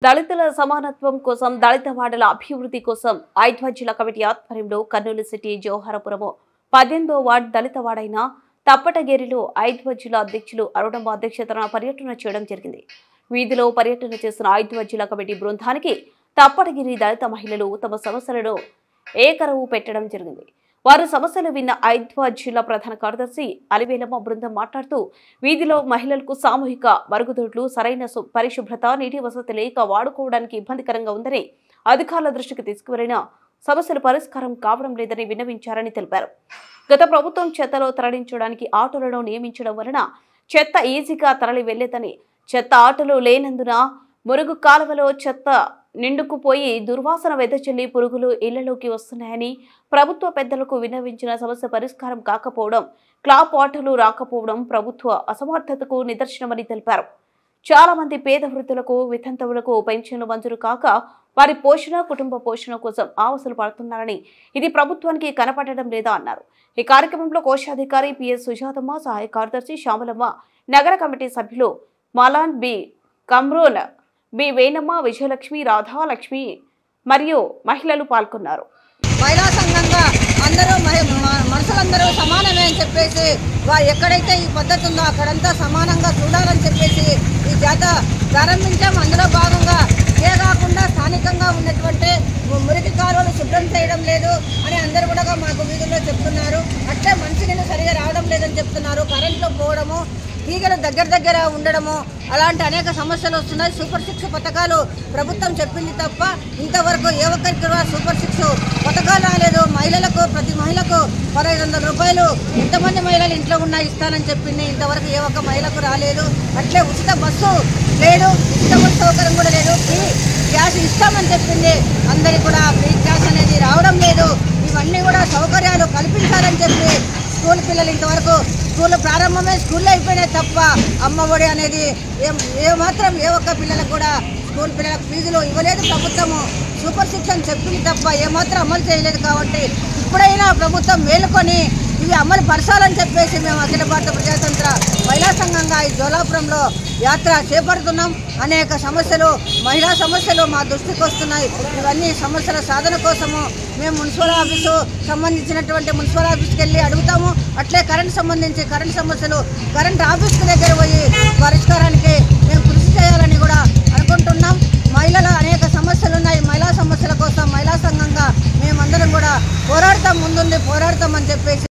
దళితుల సమానత్వం కోసం దళిత వాడల అభివృద్ధి కోసం ఐద్వజ్యుల కమిటీ ఆధ్వర్యంలో కర్నూలు సిటీ జోహారపురము 18వ వార్డ్ దళిత వాడైన తప్పటగేరిలో ఐద్వజ్యుల అధ్యక్షులు అరుణమ్మ అధ్యక్షతన పర్యటన చేయడం జరిగింది. వీధిలో పర్యటన చేసిన ఐద్వజ్యుల కమిటీ బృందానికి తప్పటగిరి దళిత మహిళలు తమ సమస్యలను ఏకరవు పెట్టడం జరిగింది. వారు సమస్యలు విన్న ఐద్వజ్యుల ప్రధాన కార్యదర్శి అలివేలమ్మ బృందం మాట్లాడుతూ వీధిలో మహిళలకు సామూహిక మరుగుదొడ్లు, సరైన పరిశుభ్రత, నీటి వసతి లేక వాడుకోవడానికి ఇబ్బందికరంగా ఉందని అధికారుల దృష్టికి తీసుకువెళ్లిన సమస్యలు పరిష్కారం కావడం లేదని విన్నవించారని తెలిపారు. గత ప్రభుత్వం చెత్తలో తరలించడానికి ఆటోలను నియమించడం వలన చెత్త ఈజీగా తరలి వెళ్లేదని, చెత్త ఆటోలు లేనందున మురుగు కాలువలో చెత్త నిండుకుపోయి దుర్వాసన వెదజల్లి పురుగులు ఇళ్లలోకి వస్తున్నాయని, ప్రభుత్వ పెద్దలకు విన్నవించిన సమస్య పరిష్కారం కాకపోవడం, క్లాప్ ఆటోలు రాకపోవడం ప్రభుత్వ అసమర్థతకు నిదర్శనమని తెలిపారు. చాలా మంది పేద వృద్ధులకు, వితంతువులకు పెన్షన్లు మంజూరు కాక వారి పోషణ, కుటుంబ పోషణ కోసం ఆవసలు పడుతున్నారని, ఇది ప్రభుత్వానికి కనపడడం లేదా అన్నారు. ఈ కార్యక్రమంలో కోశాధికారి పిఎస్ సుజాతమ్మ, సహాయ కార్యదర్శి శ్యామలమ్మ, నగర కమిటీ సభ్యులు మలాన్ బి కమ్రోన్, బి వేణమ్మ, విజయలక్ష్మి, రాధాలక్ష్మి మరియు మహిళలు పాల్గొన్నారు. మహిళా సంఘంగా అందరూ మనుషులందరూ సమానమే అని చెప్పేసి వారు ఎక్కడైతే ఈ పద్ధతి ఉందో అక్కడంతా సమానంగా చూడాలని చెప్పేసి ఈ జాత ప్రారంభించాం. అందులో భాగంగా ఇదే కాకుండా స్థానికంగా ఉన్నటువంటి మురికి కాలువలు శుభ్రం చేయడం లేదు అని అందరూ కూడా మాకు వీధుల్లో చెప్తున్నారు. అట్లే మంచినీళ్ళు సరిగా రావడం లేదని చెప్తున్నారు. కరెంట్లో పోవడము, తీగలు దగ్గర ఉండడము, అలాంటి అనేక సమస్యలు వస్తున్నాయి. సూపర్ 6 పథకాలు ప్రభుత్వం చెప్పింది తప్ప ఇంతవరకు ఏ ఒక్కరికి కూడా సూపర్ 6 పథకాలు రాలేదు. మహిళలకు, ప్రతి మహిళకు 1500 రూపాయలు ఎంతమంది మహిళలు ఇంట్లో ఉన్నా ఇస్తానని చెప్పింది. ఇంతవరకు ఏ ఒక్క మహిళకు రాలేదు. అట్లే ఉచిత బస్సు లేదు, ఉచిత బస్సు సౌకర్యం కూడా లేదు. ఫ్రీ గ్యాస్ ఇస్తామని చెప్పింది. అందరికీ కూడా ఫ్రీ గ్యాస్ అనేది రావడం లేదు. ఇవన్నీ కూడా సౌకర్యాలు కల్పించాలని చెప్పి స్కూల్ పిల్లలు ఇంతవరకు స్కూల్ ప్రారంభమే స్కూల్లో అయిపోయినాయి తప్ప అమ్మఒడి అనేది ఏమాత్రం ఏ ఒక్క పిల్లలకు కూడా స్కూల్ పిల్లలకు ఫీజులు ఇవ్వలేదు ప్రభుత్వము. సూపర్ 6 అని చెప్పింది తప్ప ఏమాత్రం అమలు చేయలేదు. కాబట్టి ఇప్పుడైనా ప్రభుత్వం మేలుకొని ఇవి అమలు పరచాలని చెప్పేసి మేము అఖిల భారత ప్రజాతంత్ర మహిళా సంఘంగా ఈ జోలాపురంలో యాత్ర చేపడుతున్నాం. అనేక సమస్యలు, మహిళా సమస్యలు మా దృష్టికి వస్తున్నాయి. ఇవన్నీ సమస్యల సాధన కోసము మేము మున్సిపల్ ఆఫీసు సంబంధించినటువంటి మున్సిపల్ ఆఫీస్కి వెళ్ళి అడుగుతాము. అట్లే కరెంట్ సంబంధించి కరెంట్ సమస్యలు కరెంట్ ఆఫీస్కి దగ్గర పోయి పరిష్కారానికి మేము కృషి చేయాలని కూడా అనుకుంటున్నాం. మహిళల అనేక సమస్యలు ఉన్నాయి. మహిళా సమస్యల కోసం మహిళా సంఘంగా మేమందరం కూడా పోరాడతాం, ముందుండి పోరాడతామని చెప్పేసి